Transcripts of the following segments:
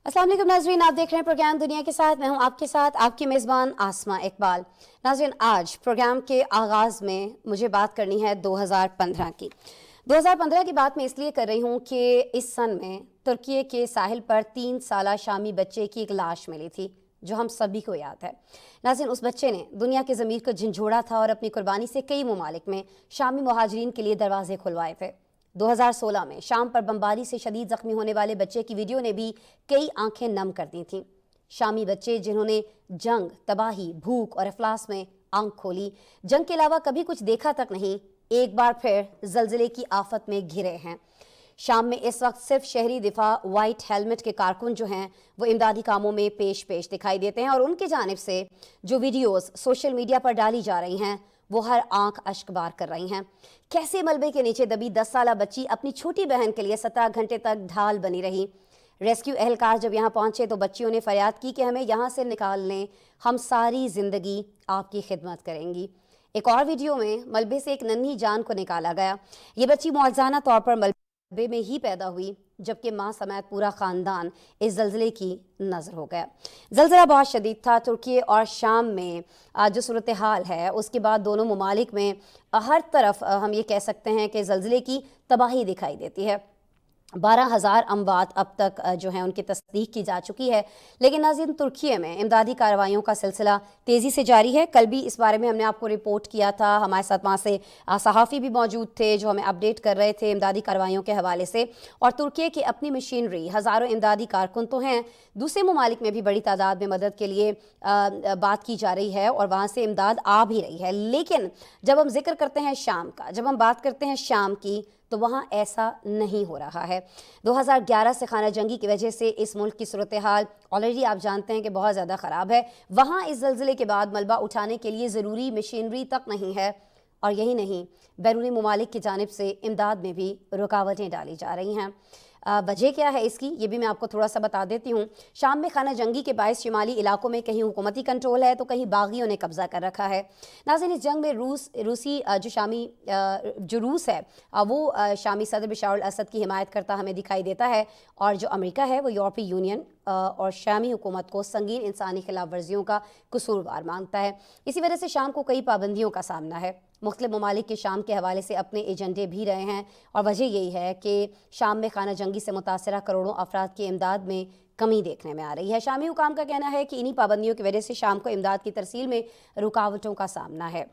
अस्सलाम वालेकुम नाज़रीन, आप देख रहे हैं प्रोग्राम दुनिया के साथ। मैं हूं आपके साथ आपकी मेज़बान आसमा इकबाल। नाज़रीन, आज प्रोग्राम के आगाज़ में मुझे बात करनी है 2015 की। 2015 की बात मैं इसलिए कर रही हूं कि इस सन में तुर्की के साहिल पर 3 साला शामी बच्चे की एक लाश मिली थी, जो हम सभी को याद है। नाज़रीन, उस बच्चे ने दुनिया के ज़मीर को झंझोड़ा था और अपनी कुर्बानी से कई ममालिक में शामी मुहाजिरीन के लिए दरवाजे खुलवाए थे। 2016 में शाम पर बमबारी से शदीद जख्मी होने वाले बच्चे की वीडियो ने भी कई आंखें नम कर दी थीं। शामी बच्चे जिन्होंने जंग, तबाही, भूख और अफलास में आंख खोली, जंग के अलावा कभी कुछ देखा तक नहीं, एक बार फिर जलजिले की आफत में घिरे हैं। शाम में इस वक्त सिर्फ शहरी दिफा वाइट हेलमेट के कारकुन जो हैं वो इमदादी कामों में पेश दिखाई देते हैं, और उनकी जानिब से जो वीडियोस सोशल मीडिया पर डाली जा रही हैं वो हर आंख अश्कबार कर रही हैं। कैसे मलबे के नीचे दबी 10 साला बच्ची अपनी छोटी बहन के लिए 17 घंटे तक ढाल बनी रही। रेस्क्यू एहलकार जब यहाँ पहुंचे तो बच्चियों ने फरियाद की कि हमें यहाँ से निकाल लें, हम सारी ज़िंदगी आपकी खिदमत करेंगी। एक और वीडियो में मलबे से एक नन्ही जान को निकाला गया। ये बच्ची मौज़ाना तौर पर मलबे में ही पैदा हुई, जबकि माँ समेत पूरा ख़ानदान इस ज़लज़ले की नज़र हो गया। ज़लज़ला बहुत शदीद था। तुर्की और शाम में जो सूरत हाल है उसके बाद दोनों ममालिक में हर तरफ हम ये कह सकते हैं कि ज़लज़ले की तबाही दिखाई देती है। 12,000 अमवात अब तक जो है उनकी तस्दीक की जा चुकी है। लेकिन नाज़रीन, तुर्की में इमदादी कार्रवाइयों का सिलसिला तेज़ी से जारी है। कल भी इस बारे में हमने आपको रिपोर्ट किया था। हमारे साथ वहाँ से सहाफ़ी भी मौजूद थे जो हमें अपडेट कर रहे थे इमदादी कार्रवाइयों के हवाले से। और तुर्की की अपनी मशीनरी, हज़ारों इमदादी कारकुन तो हैं, दूसरे ममालिक में भी बड़ी तादाद में मदद के लिए बात की जा रही है और वहाँ से इमदाद आ भी रही है। लेकिन जब हम जिक्र करते हैं शाम का, जब हम बात करते हैं शाम की, तो वहाँ ऐसा नहीं हो रहा है। 2011 से खाना जंगी की वजह से इस मुल्क की सूरत हाल ऑलरेडी आप जानते हैं कि बहुत ज़्यादा ख़राब है। वहाँ इस ज़लज़ले के बाद मलबा उठाने के लिए ज़रूरी मशीनरी तक नहीं है, और यही नहीं, बैरूनी ममालिक की जानिब से इमदाद में भी रुकावटें डाली जा रही हैं। वजह क्या है इसकी, ये भी मैं आपको थोड़ा सा बता देती हूँ। शाम में खाना जंगी के बायस शुमाली इलाकों में कहीं हुकूमती कंट्रोल है तो कहीं बागियों ने कब्जा कर रखा है। नाज़रीन, इस जंग में रूसी जो रूस है वो शामी सदर बशार अल असद की हिमायत करता हमें दिखाई देता है, और जो अमेरिका है वो यूरोपीय यूनियन और शामी हुकूमत को संगीन इंसानी खिलाफ वर्जियों का कसूरवार मांगता है। इसी वजह से शाम को कई पाबंदियों का सामना है। मुख्तलिफ ममालिक के शाम के हवाले से अपने एजेंडे भी रहे हैं, और वजह यही है कि शाम में खाना जंगी से मुतासरा करोड़ों अफराद की इमदाद में कमी देखने में आ रही है। शामी हुकाम का कहना है कि इन्हीं पाबंदियों की वजह से शाम को इमदाद की तरसील में रुकावटों का सामना है।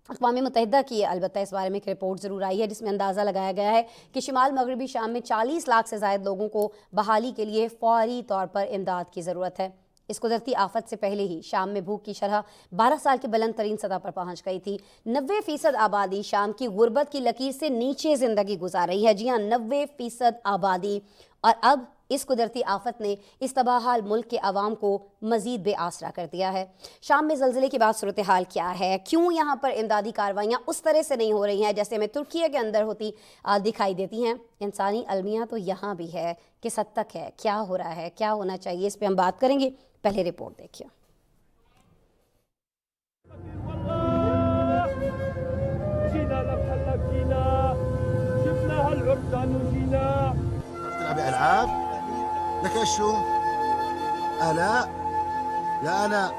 अक़वाम मुत्तहिदा की अलबत्ता इस बारे में एक रिपोर्ट ज़रूर आई है जिसमें अंदाज़ा लगाया गया है कि शिमाल मगरबी शाम में 40 लाख से ज़ायद लोगों को बहाली के लिए फ़ौरी तौर पर इमदाद की ज़रूरत है। इस कुदरती आफत से पहले ही शाम में भूख की शरह 12 साल की बुलंद तरीन सतह पर पहुंच गई थी। 90% आबादी शाम की गुर्बत की लकीर से नीचे ज़िंदगी गुजार रही है। जी हाँ, 90% आबादी। और अब इस कुदरती आफत ने इस तबाहाल मुल्क के अवाम को मज़ीद बेआसरा कर दिया है। शाम में ज़लज़ले के बाद सूरत हाल क्या है, क्यों यहाँ पर इमदादी कार्रवाइयाँ उस तरह से नहीं हो रही हैं जैसे हमें तुर्की के अंदर होती दिखाई देती हैं। इंसानी अलमिया तो यहाँ भी है, किस हद तक है, क्या हो रहा है, क्या होना चाहिए, इस पर हम बात करेंगे। पहले रिपोर्ट देखिए। لك شو؟ آلاء يا آلاء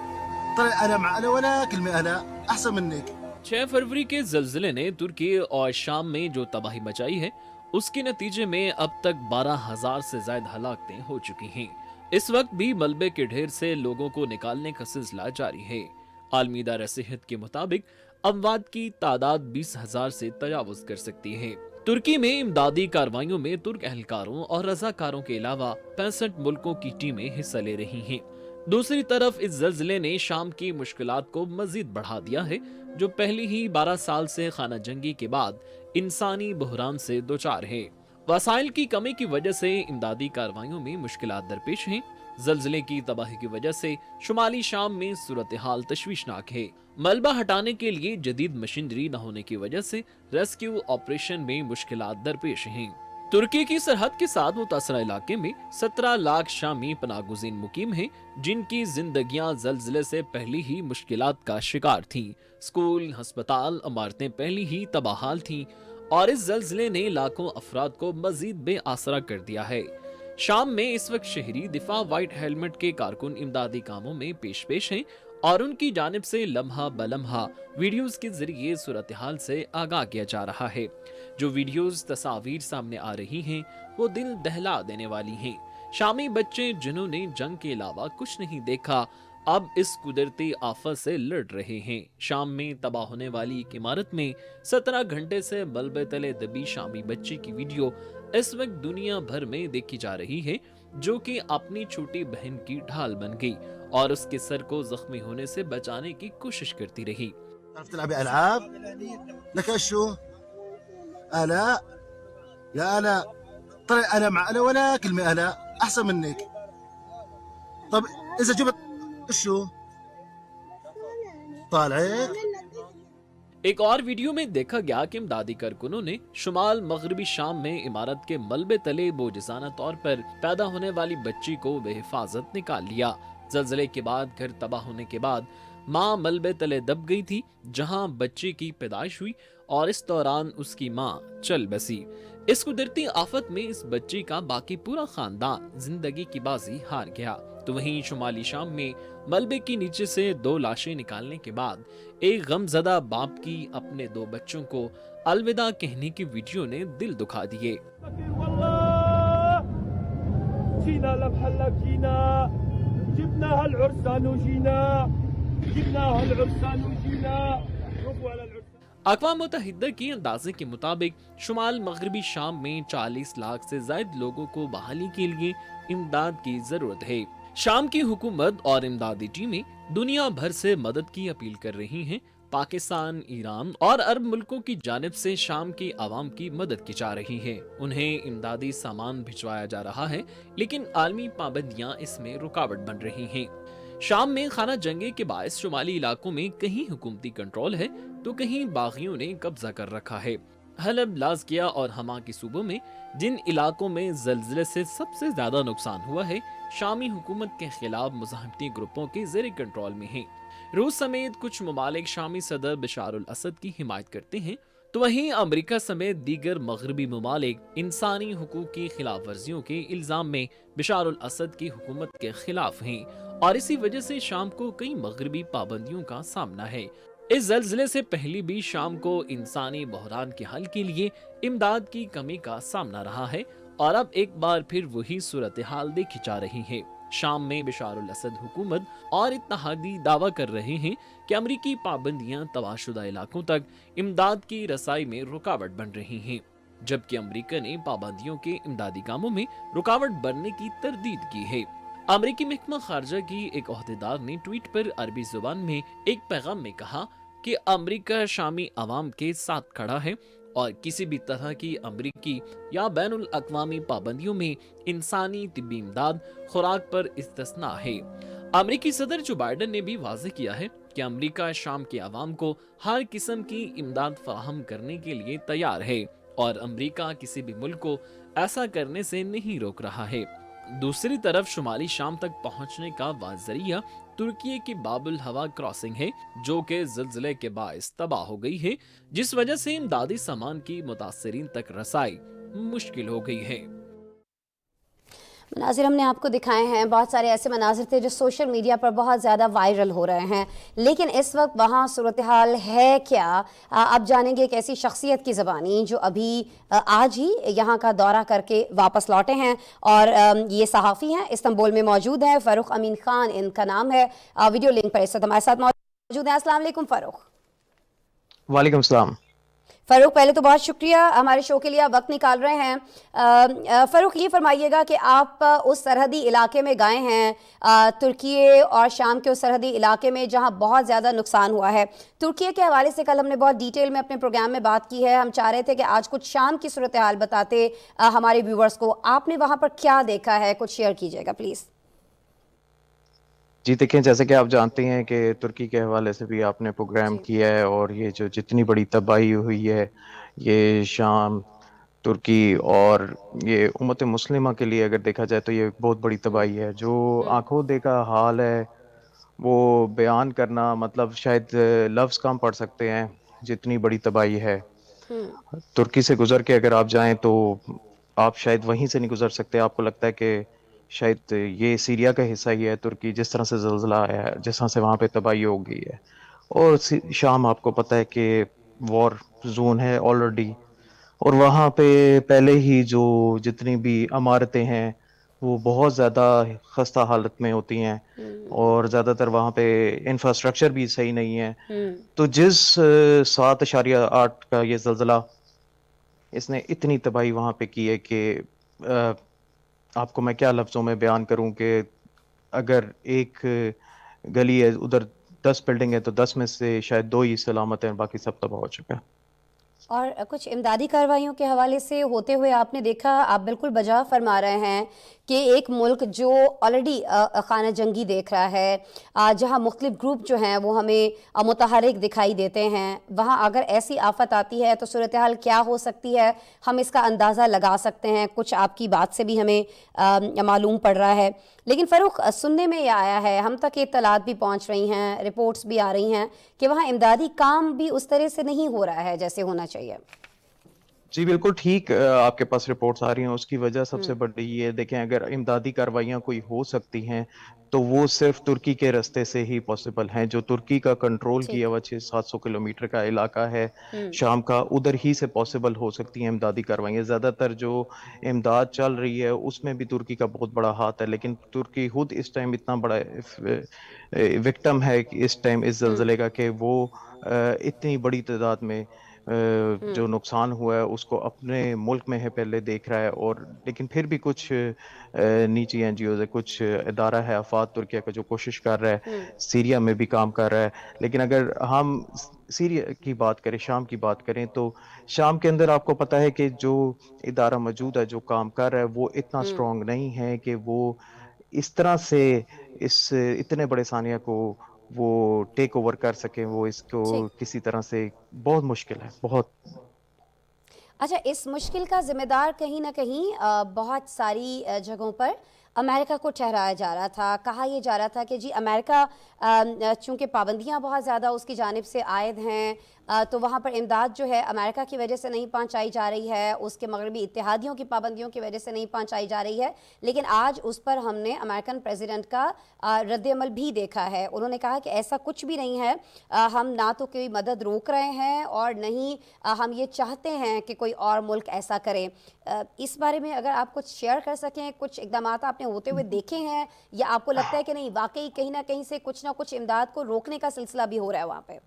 طلع أنا مع أنا ولا كلمة آلاء أحسن منك। 6 फरवरी के जलजिले ने तुर्की और शाम में जो तबाही मचाई है उसके नतीजे में अब तक 12,000 से ज्यादा हलाकतें हो चुकी हैं। इस वक्त भी मलबे के ढेर से लोगों को निकालने का सिलसिला जारी है। आलमी इदारा सेहत के मुताबिक अमवात की तादाद 20,000 से तजावुज कर सकती है। तुर्की में इमदादी कार्रवाइयों में तुर्क एहलकारों और रजाकारों के अलावा 65 मुल्कों की टीमें हिस्सा ले रही हैं। दूसरी तरफ इस जलजिले ने शाम की मुश्किलात को मजीद बढ़ा दिया है, जो पहले ही 12 साल से खाना जंगी के बाद इंसानी बहरान से दोचार है। वसाइल की कमी की वजह से इमदादी कार्रवाइयों में मुश्किलात दरपेश हैं। जलजिले की तबाही की वजह से शुमाली शाम में सूरत हाल तशवीशनाक है। मलबा हटाने के लिए जदीद मशीनरी न होने की वजह से रेस्क्यू ऑपरेशन में मुश्किलात दरपेश हैं। तुर्की की सरहद के साथ मुतासरा इलाके में 17 लाख शामी पनागुज़ीन मुकीम हैं, जिनकी जिंदगियां जलजिले से पहले ही मुश्किलात का शिकार थीं। स्कूल, अस्पताल, इमारतें पहले ही तबाहाल थीं और इस जलजिले ने लाखों अफराद को मजीद बेआसरा कर दिया है। शाम में इस वक्त शहरी दिफा व्हाइट हेलमेट के कारकुन इमदादी कामों में पेश हैं और उनकी जानिब से लम्हा बलम्हा वीडियोस के जरिए सूरत हाल से आगाह किया जा रहा है। जो वीडियोस तस्वीर सामने आ रही हैं वो दिल दहला देने वाली हैं। शामी बच्चे जिन्होंने जंग के अलावा कुछ नहीं देखा अब इस कुदरती आफत से लड़ रहे हैं। शाम में तबाह होने वाली एक इमारत में 17 घंटे से मलबे तले दबी शामी बच्ची की वीडियो इस वक्त दुनिया भर में देखी जा रही है, जो कि अपनी छोटी बहन की ढाल बन गई और उसके सर को जख्मी होने से बचाने की कोशिश करती रही। تعرف تلعبي العاب؟ لك شو؟ آلاء يا آلاء طلع أنا مع أنا ولا كلمة آلاء أحسن منك. طب إذا جبت شو؟ طالعك؟ एक और वीडियो में देखा गया कि इमदादी कारकुनों ने शुमाल मगरबी शाम में इमारत के मलबे तले बोझिसाना तौर पर पैदा होने वाली बच्ची को बेहिफाजत निकाल लिया। जल्जले के बाद घर तबाह होने के बाद माँ मलबे तले दब गई थी, जहां बच्ची की पैदाइश हुई और इस दौरान उसकी माँ चल बसी। इस कुदरती आफत में इस बच्ची का बाकी पूरा खानदान जिंदगी की बाजी हार गया। तो वहीं शुमाली शाम में मलबे के नीचे से 2 लाशें निकालने के बाद एक गमजदा बाप की अपने 2 बच्चों को अलविदा कहने की वीडियो ने दिल दुखा दिए। جينا لمحلك جينا جبنا هالعرسان وجينا جبنا هالعرسان وجينا شوفوا على العرسان। अक़वाम मुत्तहिदा के अंदाजे के मुताबिक शुमाल मगरबी शाम में 40 लाख से ज्यादा लोगों को बहाली के लिए इमदाद की जरूरत है। शाम की हुकूमत और इमदादी टीमें दुनिया भर से मदद की अपील कर रही हैं। पाकिस्तान, ईरान और अरब मुल्कों की जानिब से शाम की आवाम की मदद की जा रही है। उन्हें इमदादी सामान भिजवाया जा रहा है, लेकिन आलमी पाबंदियां इसमें रुकावट बन रही हैं। शाम में खाना जंगे के बायस शुमाली इलाकों में कहीं हुकूमती कंट्रोल है तो कहीं बागियों ने कब्जा कर रखा है। हलब, लाज़किया और हमा के सूबों में जिन इलाकों में ज़ल्ज़ले से सबसे ज्यादा नुकसान हुआ है, शामी हुकूमत के खिलाफ मुज़ाहिमती ग्रुपों के ज़ेर कंट्रोल में हैं। रूस समेत कुछ ममालिक शामी सदर बशार अल असद की हिमायत करते हैं, तो वहीं अमेरिका समेत दीगर मगरबी ममालिक इंसानी हुकूक की खिलाफ वर्जियों के इल्जाम में बशार अल असद की हुकूमत के खिलाफ हैं और इसी वजह से शाम को कई मगरबी पाबंदियों का सामना है। इस जल्जले से पहले भी शाम को इंसानी बहरान के हल के लिए इमदाद की कमी का सामना रहा है और अब एक बार फिर वही सूरत हाल देखी जा रही है। शाम में बशार अल असद हुकूमत और इत्तेहादी दावा कर रहे हैं कि अमरीकी पाबंदियां तबाहशुदा इलाकों तक इमदाद की रसाई में रुकावट बन रही हैं, जबकि अमरीका ने पाबंदियों के इमदादी कामों में रुकावट बनने की तरदीद की है। अमरीकी महकमा खारजा की एक ओहदेदार ने ट्वीट पर अरबी जुबान में एक पैगाम में कहा कि अमरीका शामी अवाम के साथ खड़ा है और किसी भी तरह की अमरीकी या बैनुल अक़वामी पाबंदियों में इंसानी तिब्बी इमदाद, खुराक पर इस्तिस्ना है। अमरीकी सदर जो बाइडन ने भी वाज़ेह किया है कि अमरीका शाम के अवाम को हर किस्म की इमदाद फराहम करने के लिए तैयार है और अमरीका किसी भी मुल्क को ऐसा करने से नहीं रोक रहा है। दूसरी तरफ शुमाली शाम तक पहुंचने का वाज़रिया तुर्की की बाबुल हवा क्रॉसिंग है, जो कि ज़िलज़िले के बाइस तबाह हो गई है, जिस वजह से इमदादी सामान की मुतासरीन तक रसाई मुश्किल हो गई है। मनाजिर हमने आपको दिखाए हैं, बहुत सारे ऐसे मनाजिर थे जो सोशल मीडिया पर बहुत ज़्यादा वायरल हो रहे हैं, लेकिन इस वक्त वहाँ सूरत हाल है क्या, आप जानेंगे एक ऐसी शख्सियत की ज़बानी जो अभी आज ही यहाँ का दौरा करके वापस लौटे हैं और ये सहाफ़ी हैं, इस्तांबुल में मौजूद हैं। फ़ारूक अमीन ख़ान इनका नाम है। वीडियो लिंक पर इस वक्त हमारे साथ मौजूद हैं। अस्सलाम वालेकुम फ़ारूक। वालेकुम सलाम। फ़ारूक, पहले तो बहुत शुक्रिया हमारे शो के लिए आप वक्त निकाल रहे हैं। फ़ारूक, ये फरमाइएगा कि आप उस सरहदी इलाके में गए हैं, तुर्की और शाम के उस सरहदी इलाके में जहां बहुत ज़्यादा नुकसान हुआ है। तुर्की के हवाले से कल हमने बहुत डिटेल में अपने प्रोग्राम में बात की है। हम चाह रहे थे कि आज कुछ शाम की सूरत हाल बताते हमारे व्यूवर्स को। आपने वहाँ पर क्या देखा है, कुछ शेयर कीजिएगा प्लीज़। जी देखिए, जैसे कि आप जानते हैं कि तुर्की के हवाले से भी आपने प्रोग्राम किया है और ये जो जितनी बड़ी तबाही हुई है ये शाम, तुर्की और ये उम्मत मुस्लिमा के लिए अगर देखा जाए तो ये बहुत बड़ी तबाही है। जो आंखों देखा हाल है वो बयान करना, मतलब शायद लफ्ज़ कम पड़ सकते हैं जितनी बड़ी तबाही है। तुर्की से गुजर के अगर आप जाएं तो آپ شاید وہیں سے نہیں گزر سکتے. آپ کو لگتا ہے کہ شاید یہ سیریا کا حصہ ہی ہے ترکی، جس طرح سے زلزلہ آیا ہے، جس طرح سے وہاں پہ تباہی ہو گئی ہے. اور شام آپ کو پتہ ہے کہ وار زون ہے آلریڈی، اور وہاں پہ پہلے ہی جو جتنی بھی عمارتیں ہیں وہ بہت زیادہ خستہ حالت میں ہوتی ہیں، اور زیادہ تر وہاں پہ انفراسٹرکچر بھی صحیح نہیں ہے. تو جس 7.8 کا یہ زلزلہ، اس نے اتنی تباہی وہاں پہ کی ہے کہ آپ کو میں کیا لفظوں میں بیان کروں کہ اگر ایک گلی ہے ادھر 10 بلڈنگ ہے تو 10 میں سے شاید 2 ہی سلامت ہیں، باقی سب تباہ ہو چکا ہے. اور کچھ امدادی کارروائیوں کے حوالے سے ہوتے ہوئے آپ نے دیکھا، آپ بالکل بجا فرما رہے ہیں کہ ایک ملک جو آلریڈی خانہ جنگی دیکھ رہا ہے، جہاں مختلف گروپ جو ہیں وہ ہمیں متحرک دکھائی دیتے ہیں، وہاں اگر ایسی آفت آتی ہے تو صورتحال کیا ہو سکتی ہے، ہم اس کا اندازہ لگا سکتے ہیں. کچھ آپ کی بات سے بھی ہمیں معلوم پڑ رہا ہے. لیکن فاروق، سننے میں یہ آیا ہے، ہم تک اطلاعات بھی پہنچ رہی ہیں، رپورٹس بھی آ رہی ہیں کہ وہاں امدادی کام بھی اس طرح سے نہیں ہو رہا ہے جیسے ہونا چاہیے. جی بالکل ٹھیک، آپ کے پاس رپورٹس آ رہی ہیں. اس کی وجہ سب سے بڑی یہ دیکھیں، اگر امدادی کارروائیاں کوئی ہو سکتی ہیں تو وہ صرف ترکی کے راستے سے ہی پاسبل ہیں. جو ترکی کا کنٹرول کیا ٹھیک. ہوا 600-700 کلومیٹر کا علاقہ ہے شام کا، ادھر ہی سے پاسبل ہو سکتی ہیں امدادی کارروائیاں. زیادہ تر جو امداد چل رہی ہے اس میں بھی ترکی کا بہت بڑا ہاتھ ہے، لیکن ترکی خود اس ٹائم اتنا بڑا وکٹم ہے کہ اس ٹائم اس زلزلے کا، کہ وہ اتنی بڑی تعداد میں جو نقصان ہوا ہے اس کو اپنے ملک میں ہے پہلے دیکھ رہا ہے. اور لیکن پھر بھی کچھ نیچی این جی اوز ہے، کچھ ادارہ ہے آفات ترکیہ کا جو کوشش کر رہا ہے، سیریا میں بھی کام کر رہا ہے. لیکن اگر ہم سیریا کی بات کریں، شام کی بات کریں، تو شام کے اندر آپ کو پتہ ہے کہ جو ادارہ موجود ہے جو کام کر رہا ہے وہ اتنا سٹرونگ نہیں ہے کہ وہ اس طرح سے اس اتنے بڑے ثانیہ کو وہ ٹیک اوور کر سکیں. وہ اس کو ٹھیک. کسی طرح سے بہت مشکل ہے، بہت. اچھا، اس مشکل کا ذمہ دار کہیں نہ کہیں بہت ساری جگہوں پر امریکہ کو ٹھہرایا جا رہا تھا. کہا یہ جا رہا تھا کہ جی امریکہ چونکہ پابندیاں بہت زیادہ اس کی جانب سے عائد ہیں، تو وہاں پر امداد جو ہے امریکہ کی وجہ سے نہیں پہنچائی جا رہی ہے، اس کے مغربی اتحادیوں کی پابندیوں کی وجہ سے نہیں پہنچائی جا رہی ہے. لیکن آج اس پر ہم نے امریکن پریزیڈنٹ کا رد عمل بھی دیکھا ہے. انہوں نے کہا کہ ایسا کچھ بھی نہیں ہے، ہم نہ تو کوئی مدد روک رہے ہیں اور نہیں ہم یہ چاہتے ہیں کہ کوئی اور ملک ایسا کرے. اس بارے میں اگر آپ کچھ شیئر کر سکیں، کچھ اقدامات آپ نے ہوتے ہوئے دیکھے ہیں، یا آپ کو لگتا ہے کہ نہیں واقعی کہیں نہ کہیں سے کچھ نہ کچھ امداد کو روکنے کا سلسلہ بھی ہو رہا ہے وہاں پہ؟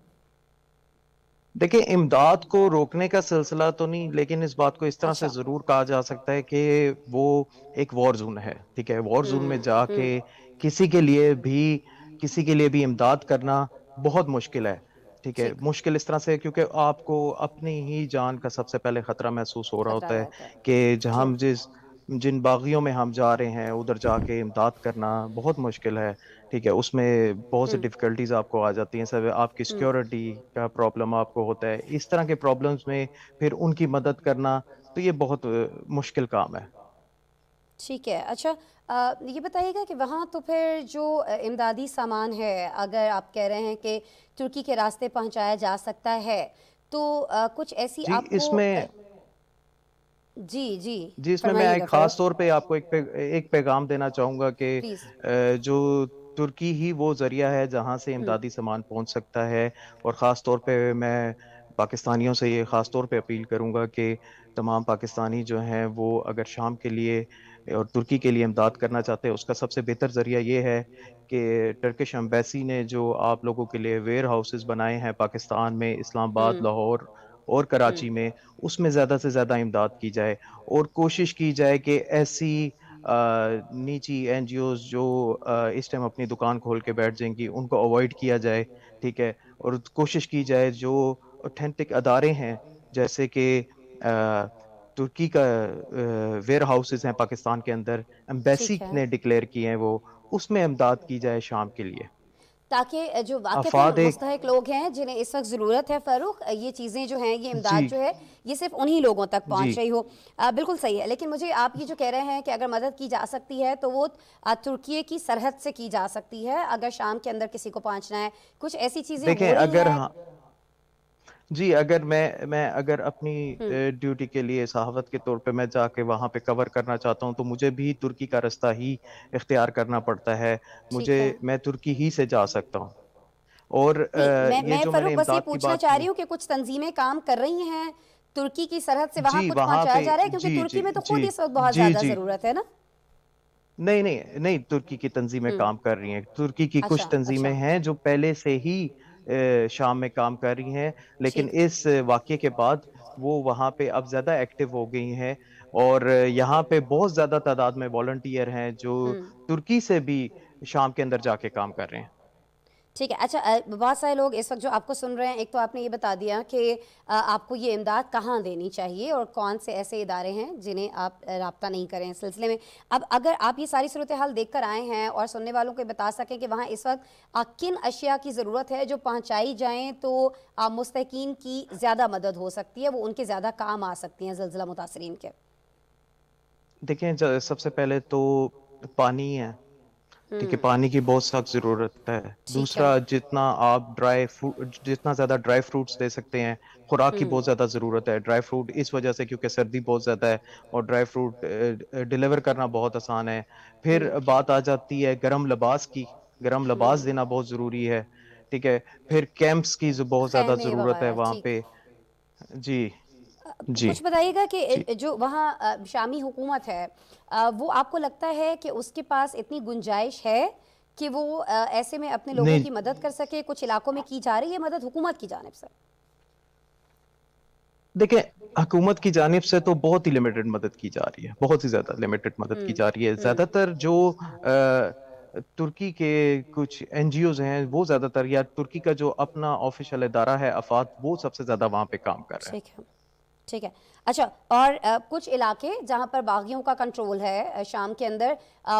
دیکھیں، امداد کو روکنے کا سلسلہ تو نہیں، لیکن اس بات کو اس طرح سے اچھا. ضرور کہا جا سکتا ہے کہ وہ ایک وار زون ہے. ٹھیک ہے، وار زون میں جا کے کسی کے لیے بھی امداد کرنا بہت مشکل ہے. ٹھیک ہے، ٹھیک. مشکل اس طرح سے کیونکہ آپ کو اپنی ہی جان کا سب سے پہلے خطرہ محسوس ہو رہا خطرہ ہوتا ہے رہتا ہے. کہ جہاں ٹرو. جن باغیوں میں ہم جا رہے ہیں ادھر جا کے امداد کرنا بہت مشکل ہے. ٹھیک ہے، اس میں بہت سی ڈیفیکلٹیز آپ کو آ جاتی ہیں. سب آپ کی سیکیورٹی کا پرابلم آپ کو ہوتا ہے. اس طرح کے پرابلمز میں پھر ان کی مدد کرنا تو یہ بہت مشکل کام ہے. ٹھیک ہے. اچھا، یہ بتائیے گا کہ وہاں تو پھر جو امدادی سامان ہے، اگر آپ کہہ رہے ہیں کہ ترکی کے راستے پہنچایا جا سکتا ہے، تو کچھ ایسی جی آپ اس کو میں جی جی جی اس میں فرمائیے گا خاص فاروق، طور پہ آپ کو ایک پیغام دینا چاہوں گا کہ پلیز. جو ترکی ہی وہ ذریعہ ہے جہاں سے امدادی سامان پہنچ سکتا ہے. اور خاص طور پہ میں پاکستانیوں سے یہ خاص طور پہ اپیل کروں گا کہ تمام پاکستانی جو ہیں وہ اگر شام کے لیے اور ترکی کے لیے امداد کرنا چاہتے ہیں، اس کا سب سے بہتر ذریعہ یہ ہے کہ ٹرکش ایمبیسی نے جو آپ لوگوں کے لیے ویئر ہاؤسز بنائے ہیں پاکستان میں، اسلام آباد، لاہور اور کراچی میں، اس میں زیادہ سے زیادہ امداد کی جائے. اور کوشش کی جائے کہ ایسی نیچی این جی اوز جو اس ٹائم اپنی دکان کھول کے بیٹھ جائیں گی ان کو اوائڈ کیا جائے. ٹھیک ہے، اور کوشش کی جائے جو اوتھینٹک ادارے ہیں جیسے کہ ترکی کا ویئر ہاؤسز ہیں پاکستان کے اندر، ایمبیسی ٹھیک ہے. نے ڈکلیئر کی ہیں، وہ اس میں امداد کی جائے شام کے لیے. تاکہ جو واقعتاً افاد ایک مستحق لوگ ہیں جنہیں اس وقت ضرورت ہے فاروق، یہ چیزیں جو ہیں، یہ جی امداد جو ہے یہ صرف انہی لوگوں تک جی پہنچ رہی ہو. بالکل صحیح ہے. لیکن مجھے آپ یہ جو کہہ رہے ہیں کہ اگر مدد کی جا سکتی ہے تو وہ ترکی کی سرحد سے کی جا سکتی ہے، اگر شام کے اندر کسی کو پہنچنا ہے، کچھ ایسی چیزیں دیکھیں ہو رہی ہیں؟ جی اگر میں اگر اپنی ڈیوٹی کے لیے صحافت کے طور پہ میں جا کے وہاں پہ کور کرنا چاہتا ہوں تو مجھے بھی ترکی کا رستہ ہی اختیار کرنا پڑتا ہے. ٹھیک ہے. میں ترکی ہی سے جا سکتا ہوں. اور نہیں یہ میں جو میں نے فاروق بس یہ امداد کی پوچھنا بات چاہ کی. رہی ہوں کہ کچھ تنظیمیں کام کر رہی ہیں ترکی کی سرحد سے وہاں جی کچھ وہاں پہنچایا پہ جا رہا ہے کیونکہ جی ترکی جی میں تو خود جی اس وقت بہت جی زیادہ جی ضرورت ہے نا. نہیں ترکی کی تنظیمیں کام کر رہی ہیں. ترکی کی کچھ اچھا تنظیمیں اچھا. ہیں جو پہلے سے ہی شام میں کام کر رہی ہیں لیکن ٹھیک. اس واقعے کے بعد وہ وہاں پہ اب زیادہ ایکٹیو ہو گئی ہیں اور یہاں پہ بہت زیادہ تعداد میں والنٹیئر ہیں جو ترکی سے بھی شام کے اندر جا کے کام کر رہے ہیں. ٹھیک ہے. اچھا بہت سارے لوگ اس وقت جو آپ کو سن رہے ہیں ایک تو آپ نے یہ بتا دیا کہ آپ کو یہ امداد کہاں دینی چاہیے اور کون سے ایسے ادارے ہیں جنہیں آپ رابطہ نہیں کریں اس سلسلے میں. اب اگر آپ یہ ساری صورتحال دیکھ کر آئے ہیں اور سننے والوں کو بتا سکیں کہ وہاں اس وقت کن اشیاء کی ضرورت ہے جو پہنچائی جائیں تو مستحقین کی زیادہ مدد ہو سکتی ہے, وہ ان کے زیادہ کام آ سکتی ہیں زلزلہ متاثرین کے. دیکھیں سب سے پہلے تو پانی ہے. ٹھیک ہے, پانی کی بہت سخت ضرورت ہے. ٹھیک ہے. دوسرا جتنا آپ جتنا زیادہ ڈرائی فروٹس دے سکتے ہیں, خوراک کی بہت زیادہ ضرورت ہے. ڈرائی فروٹ اس وجہ سے کیونکہ سردی بہت زیادہ ہے اور ڈرائی فروٹ ڈیلیور کرنا بہت آسان ہے. پھر بات آ جاتی ہے گرم لباس کی. گرم لباس دینا بہت ضروری ہے. ٹھیک ہے, پھر کیمپس کی بہت زیادہ خیمے ضرورت ہے وغیرہ. وہاں ٹھیک. پہ. جی جی کچھ بتائیے گا کہ جی جو وہاں شامی حکومت ہے وہ آپ کو لگتا ہے کہ اس کے پاس اتنی گنجائش ہے کہ وہ ایسے میں اپنے لوگوں نہیں کی مدد کر سکے؟ کچھ علاقوں میں کی جا رہی ہے مدد حکومت کی جانب سے؟ دیکھیں حکومت کی جانب سے تو بہت ہی لمیٹڈ مدد کی جا رہی ہے, بہت ہی زیادہ لمیٹڈ مدد کی جا رہی ہے. زیادہ تر جو ترکی کے کچھ این جی اوز ہیں وہ زیادہ تر, یا ترکی کا جو اپنا آفیشل ادارہ ہے افات, وہ سب سے زیادہ وہاں پہ کام کر رہے ہیں. ٹھیک ہے. ٹھیک ہے. اچھا, اور کچھ علاقے جہاں پر باغیوں کا کنٹرول ہے شام کے اندر,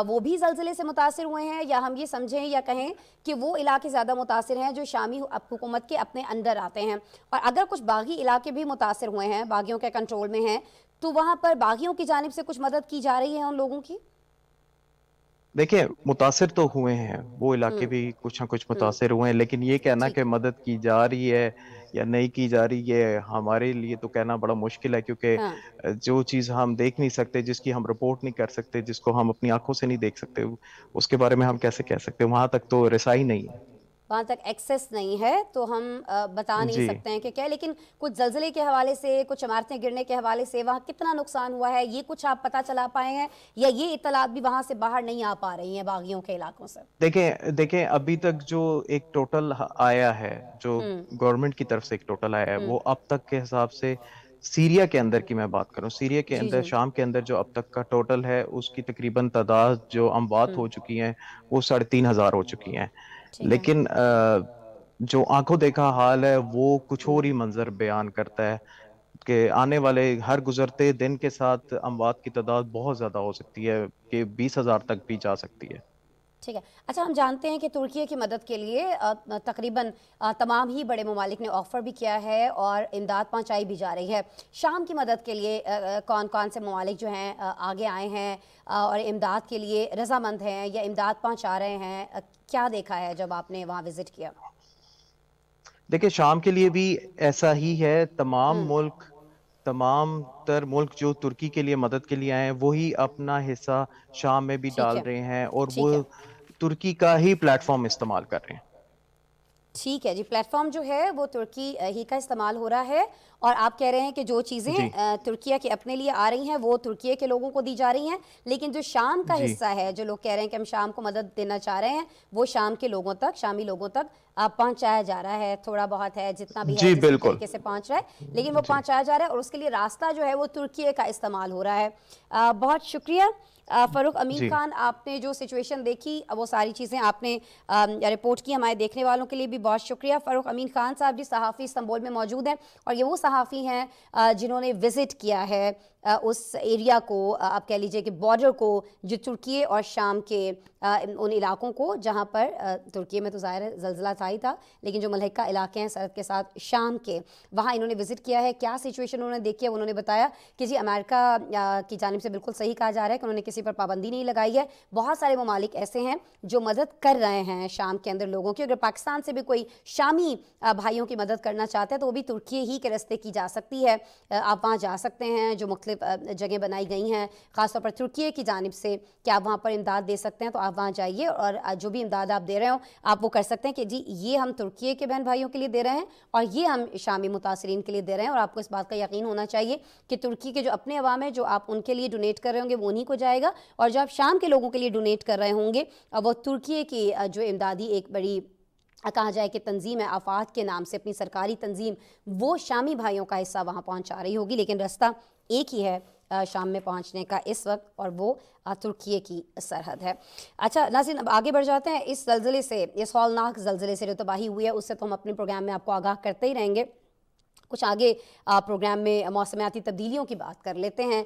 وہ بھی زلزلے سے متاثر ہوئے ہیں, یا ہم یہ سمجھیں یا کہیں کہ وہ علاقے زیادہ متاثر ہیں جو شامی حکومت کے اپنے اندر آتے ہیں؟ اور اگر کچھ باغی علاقے بھی متاثر ہوئے ہیں, باغیوں کے کنٹرول میں ہیں, تو وہاں پر باغیوں کی جانب سے کچھ مدد کی جا رہی ہے ان لوگوں کی؟ دیکھیں متاثر تو ہوئے ہیں وہ علاقے بھی, کچھ نہ کچھ متاثر ہوئے ہیں, لیکن یہ کہنا ٹھیک کہ ہے. مدد کی جا رہی ہے یا نہیں کی جا رہی ہے ہمارے لیے تو کہنا بڑا مشکل ہے, کیونکہ ہاں. جو چیز ہم دیکھ نہیں سکتے, جس کی ہم رپورٹ نہیں کر سکتے, جس کو ہم اپنی آنکھوں سے نہیں دیکھ سکتے, اس کے بارے میں ہم کیسے کہہ سکتے ہیں؟ وہاں تک تو رسائی نہیں ہے. وہاں تک ایکسیس نہیں ہے تو ہم بتا نہیں جی سکتے ہیں کہ کیا. لیکن کچھ زلزلے کے حوالے سے, کچھ عمارتیں گرنے کے حوالے سے وہاں کتنا نقصان ہوا ہے, یہ کچھ آپ پتہ چلا پائے ہیں, یا یہ اطلاعات بھی وہاں سے باہر نہیں آ پا رہی ہیں باغیوں کے علاقوں سے؟ دیکھیں ابھی تک جو ایک ٹوٹل آیا ہے, جو گورنمنٹ کی طرف سے ایک ٹوٹل آیا ہے, وہ اب تک کے حساب سے سیریا کے اندر کی میں بات کروں, سیریا کے جی اندر, جی. شام کے اندر جو اب تک کا ٹوٹل ہے اس کی تقریباً تعداد جو اموات ہو چکی ہیں وہ 3,500 ہو چکی ہیں. ٹھیک ہے. لیکن جو آنکھوں دیکھا حال ہے وہ کچھ اور ہی منظر بیان کرتا ہے کہ آنے والے ہر گزرتے دن کے ساتھ اموات کی تعداد بہت زیادہ ہو سکتی ہے, کہ 20,000 تک بھی جا سکتی ہے. ٹھیک ہے. اچھا, ہم جانتے ہیں کہ ترکی کی مدد کے لیے تقریباً تمام ہی بڑے ممالک نے آفر بھی کیا ہے اور امداد پہنچائی بھی جا رہی ہے. شام کی مدد کے لیے کون کون سے ممالک جو ہیں آگے آئے ہیں اور امداد کے لیے رضامند ہیں یا امداد پہنچا رہے ہیں؟ کیا دیکھا ہے جب آپ نے وہاں وزٹ کیا؟ دیکھیں شام کے لیے بھی ایسا ہی ہے, تمام تر ملک جو ترکی کے لیے مدد کے لیے آئے ہیں وہی اپنا حصہ شام میں بھی ٹھیک ڈال ہے. رہے ہیں, اور ٹھیک وہ ہے. ترکی کا ہی پلیٹ فارم استعمال کر رہے ہیں. ٹھیک ہے جی, پلیٹ فارم جو ہے وہ ترکی ہی کا استعمال ہو رہا ہے, اور آپ کہہ رہے ہیں کہ جو چیزیں جی ترکیہ کے اپنے لیے آ رہی ہیں وہ ترکیہ کے لوگوں کو دی جا رہی ہیں, لیکن جو شام کا جی حصہ ہے, جو لوگ کہہ رہے ہیں کہ ہم شام کو مدد دینا چاہ رہے ہیں, وہ شام کے لوگوں تک, شامی لوگوں تک پہنچایا جا رہا ہے. تھوڑا بہت ہے, جتنا بھی ہے, جی جس بھی بالکل طریقے سے پہنچ رہا ہے, لیکن وہ جی پہنچایا جا رہا ہے, اور اس کے لیے راستہ جو ہے وہ ترکیہ کا استعمال ہو رہا ہے. بہت شکریہ فاروق امین جی خان, آپ نے جو سچویشن دیکھی وہ ساری چیزیں آپ نے رپورٹ کی, ہمارے دیکھنے والوں کے لیے بھی بہت شکریہ. فاروق امین خان صاحب جی صحافی استنبول میں موجود ہیں, اور یہ وہ صحافی ہیں جنہوں نے وزٹ کیا ہے उस एरिया को, आप कह लीजिए कि बॉर्डर को, जो तुर्की और शाम के उन इलाकों को जहाँ पर तुर्की में तो ज़ाहिर है ज़लज़ला था ही था, लेकिन जो मलहका इलाके हैं सरहद के साथ शाम के, वहाँ इन्होंने विज़िट किया है। क्या सिचुएशन उन्होंने देखी है, उन्होंने बताया कि जी अमेरिका की जानिब से बिल्कुल सही कहा जा रहा है कि उन्होंने किसी पर पाबंदी नहीं लगाई है। बहुत सारे ममालिक ऐसे हैं जो मदद कर रहे हैं शाम के अंदर लोगों की। अगर पाकिस्तान से भी कोई शामी भाइयों की मदद करना चाहते हैं तो वो भी तुर्की ही के रास्ते की जा सकती है। आप वहाँ जा सकते हैं, जो मुख्तलिफ जगह बनाई गई हैं ख़ासतौर पर तुर्की की जानिब से कि आप वहाँ पर इमदाद दे सकते हैं, तो आप वहाँ जाइए और जो भी इमदाद आप दे रहे हो आप वो कर सकते हैं कि जी ये हम तुर्की के बहन भाइयों के लिए दे रहे हैं और ये हम शामी मुतासरीन के लिए दे रहे हैं। और आपको इस बात का यकीन होना चाहिए कि तुर्की के जो अपने अवाम है, जो आप उनके लिए डोनेट कर रहे होंगे वो उन्हीं को जाएगा, और जो आप शाम के लोगों के लिए डोनेट कर रहे होंगे वो तुर्की की जो इमदादी एक बड़ी कहा जाए कि तंजीम है, आफात के नाम से अपनी सरकारी तंजीम, वो शामी भाइयों का हिस्सा वहाँ पहुँचा रही होगी। लेकिन रास्ता एक ही है शाम में पहुँचने का इस वक्त, और वो तुर्की की सरहद है। अच्छा नाज़रीन, अब आगे बढ़ जाते हैं। इस ज़लज़ले से, इस हौलनाक ज़लज़ले से जो तबाही हुई है उससे तो हम अपने प्रोग्राम में आपको आगाह करते ही रहेंगे। कुछ आगे प्रोग्राम में मौसमियाती तब्दीलियों की बात कर लेते हैं।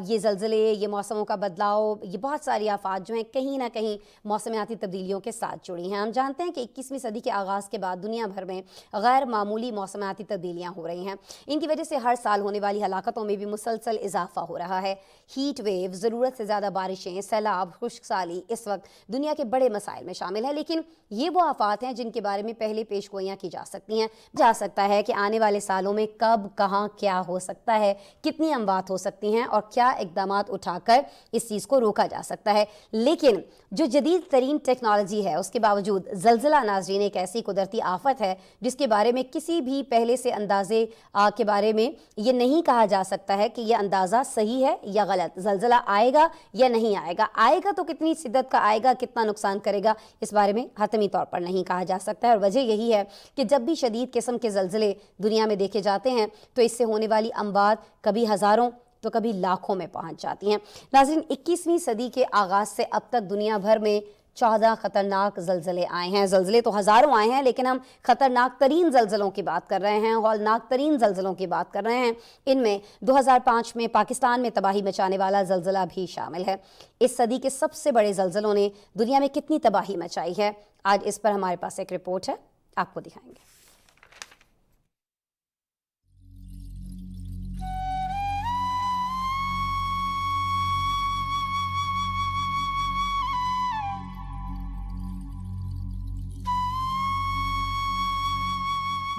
ये ज़लज़ले, ये मौसमों का बदलाव, ये बहुत सारी आफात जो हैं कहीं ना कहीं मौसमियाती तब्दीलियों के साथ जुड़ी हैं। हम जानते हैं कि 21वीं सदी के आगाज़ के बाद दुनिया भर में गैर मामूली मौसमियाती तब्दीलियाँ हो रही हैं। इनकी वजह से हर साल होने वाली हलाकतों में भी मुसलसल इजाफा हो रहा है। हीट वेव, ज़रूरत से ज़्यादा बारिशें, सैलाब, खुश्क साली इस वक्त दुनिया के बड़े मसाइल में शामिल है। लेकिन ये वो आफात हैं जिनके बारे में पहले पेशगोइयाँ की जा सकती हैं। जा सकता है कि आने वाले सालों में कब, कहाँ, क्या हो सकता है, कितनी अमवात हो सकती हैं और क्या इक़दामात उठाकर इस चीज़ को रोका जा सकता है। लेकिन जो जदीद तरीन टेक्नोलॉजी है उसके बावजूद ज़लज़ला नाज़रीन एक ऐसी कुदरती आफत है जिसके बारे में किसी भी पहले से अंदाजे के बारे में ये नहीं कहा जा सकता है कि यह अंदाज़ा सही है या गलत। ज़लज़ला आएगा या नहीं आएगा, आएगा तो कितनी शिद्दत का आएगा, कितना नुकसान करेगा, इस बारे में हतमी तौर पर नहीं कहा जा सकता है। और वजह यही है कि जब भी शदीद किस्म के ज़लज़ले दुनिया में देखे जाते हैं तो इससे होने वाली अमवात कभी हज़ारों तो कभी लाखों में पहुंच जाती हैं। नाज़रीन, 21वीं सदी के आगाज़ से अब तक दुनिया भर में 14 ख़तरनाक ज़लज़ले आए हैं। ज़लज़ले तो हज़ारों आए हैं, लेकिन हम ख़तरनाक तरीन ज़लज़लों की बात कर रहे हैं, हौलनाक तरीन ज़लज़लों की बात कर रहे हैं। इनमें 2005 में पाकिस्तान में तबाही मचाने वाला ज़लज़ला भी शामिल है। इस सदी के सबसे बड़े ज़लज़लों ने दुनिया में कितनी तबाही मचाई है, आज इस पर हमारे पास एक रिपोर्ट है, आपको दिखाएंगे।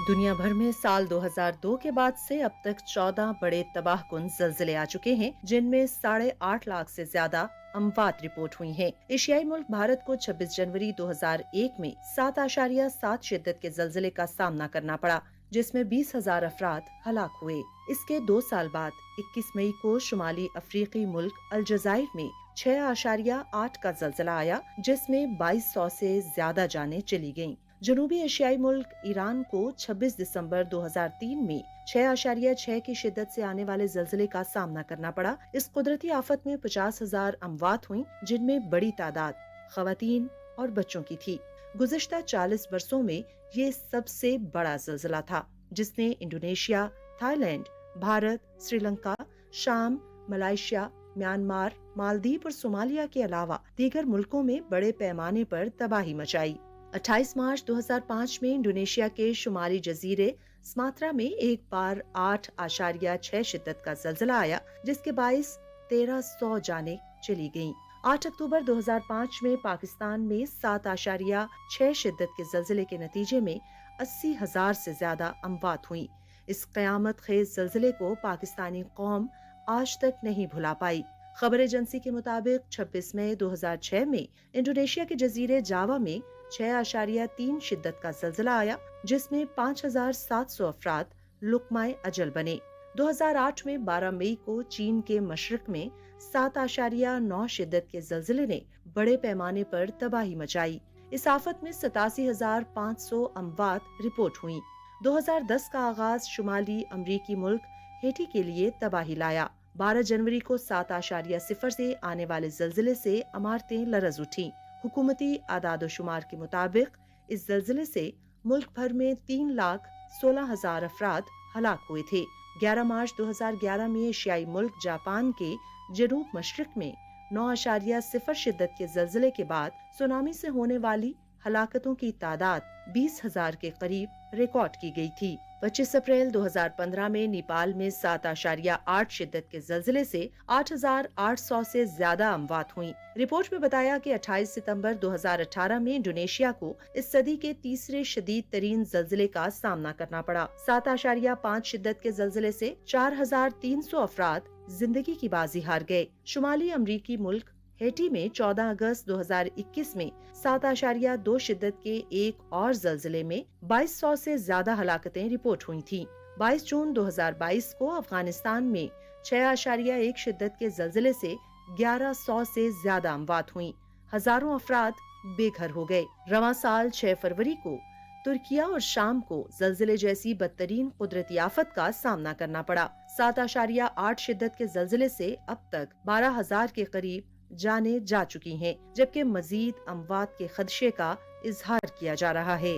दुनिया भर में साल 2002 के बाद से अब तक 14 बड़े तबाहकुन ज़लज़ले आ चुके हैं, जिनमें 8.5 लाख से ज्यादा अमवात रिपोर्ट हुई हैं। एशियाई मुल्क भारत को 26 जनवरी 2001 में 7.7 शिद्दत के ज़लज़ले का सामना करना पड़ा, जिसमें 20,000 अफराद हलाक हुए। इसके 2 साल बाद 21 मई को शुमाली अफ्रीकी मुल्क अलजज़ाइर में 6.8 का ज़लज़ला आया, जिसमें 2200 से ज्यादा जानें चली गयीं। जनूबी एशियाई मुल्क ईरान को 26 दिसंबर 2003 में 6.6 की शिद्दत से आने वाले ज़लज़ले का सामना करना पड़ा। इस कुदरती आफत में 50,000 अमवात हुई, जिनमें बड़ी तादाद ख़वातीन और बच्चों की थी। गुज़िश्ता 40 बरसों में ये सबसे बड़ा ज़लज़ला था, जिसने इंडोनेशिया, थाईलैंड, भारत, श्रीलंका, शाम, मलाइशिया, म्यांमार, मालदीव और सोमालिया के अलावा दीगर मुल्कों में बड़े पैमाने पर तबाही मचाई। 28 मार्च 2005 में इंडोनेशिया के शुमाली जजीरे सुमात्रा में एक बार 8.6 शिद्दत का ज़लज़ला आया, जिसके बाइस 1300 जानें चली गयीं। 8 अक्टूबर 2005 में पाकिस्तान में 7.6 शिद्दत के ज़लज़ले के नतीजे में 80,000 से ज्यादा अमवात हुई। इस क़यामत खेज़ ज़लज़ले को पाकिस्तानी कौम आज तक नहीं भुला पाई। खबर एजेंसी के मुताबिक 26 मई 2006 में इंडोनेशिया के जजीरे जावा में 6.3 शिद्दत का ज़लज़ला आया, जिसमें 5,700 अफराद लुक़माए अजल बने। 2008 में 12 मई को चीन के मशरिक़ में 7.9 शिद्दत के ज़लज़ले ने बड़े पैमाने पर तबाही मचाई। इस आफत में 87,500 अमवात रिपोर्ट हुई। 2010 का आगाज शुमाली अमरीकी मुल्क हेटी के लिए तबाही लाया। 12 जनवरी को 7.0 से आने वाले ज़लज़ले से इमारतें लरज़ उठी। हुकूमती आदाद शुमार के मुताबिक इस ज़लज़ले से मुल्क भर में 3,16,000 अफराद हलाक हुए थे। 11 मार्च 2011 में एशियाई मुल्क जापान के जनूब मशरिक में 9.0 शिद्दत के जल्जले के बाद सुनामी से होने वाली हलाकतों की तादाद 20,000 के करीब रिकॉर्ड की गई थी। 25 अप्रैल 2015 में नेपाल में 7.8 शिद्दत के जल्जले से 8,800 से ज्यादा अमवात हुई। रिपोर्ट में बताया कि 28 सितंबर 2018 में इंडोनेशिया को इस सदी के तीसरे शदीद तरीन जल्जले का सामना करना पड़ा। 7.5 शिद्दत के जल्जले से 4,300 अफराद जिंदगी की बाजी हार गए। शुमाली अमरीकी मुल्क हेटी में 14 अगस्त 2021 में 7.2 शिद्दत के एक और जल्जले में 2200 से ज्यादा हलाकतें रिपोर्ट हुई थीं। 22 जून 2022 को अफगानिस्तान में 6.1 शिद्दत के जल्जले से 1100 से ज्यादा अमवात हुई। हजारों अफराद बेघर हो गए। रवां साल 6 फरवरी को तुर्किया और शाम को जल्जले जैसी बदतरीन कुदरती आफत का सामना करना पड़ा। 7.8 शिद्दत के जल्जले से अब तक 12,000 के करीब जाने जा चुकी हैं, जबकि मजीद अमवात के खदशे का इजहार किया जा रहा है।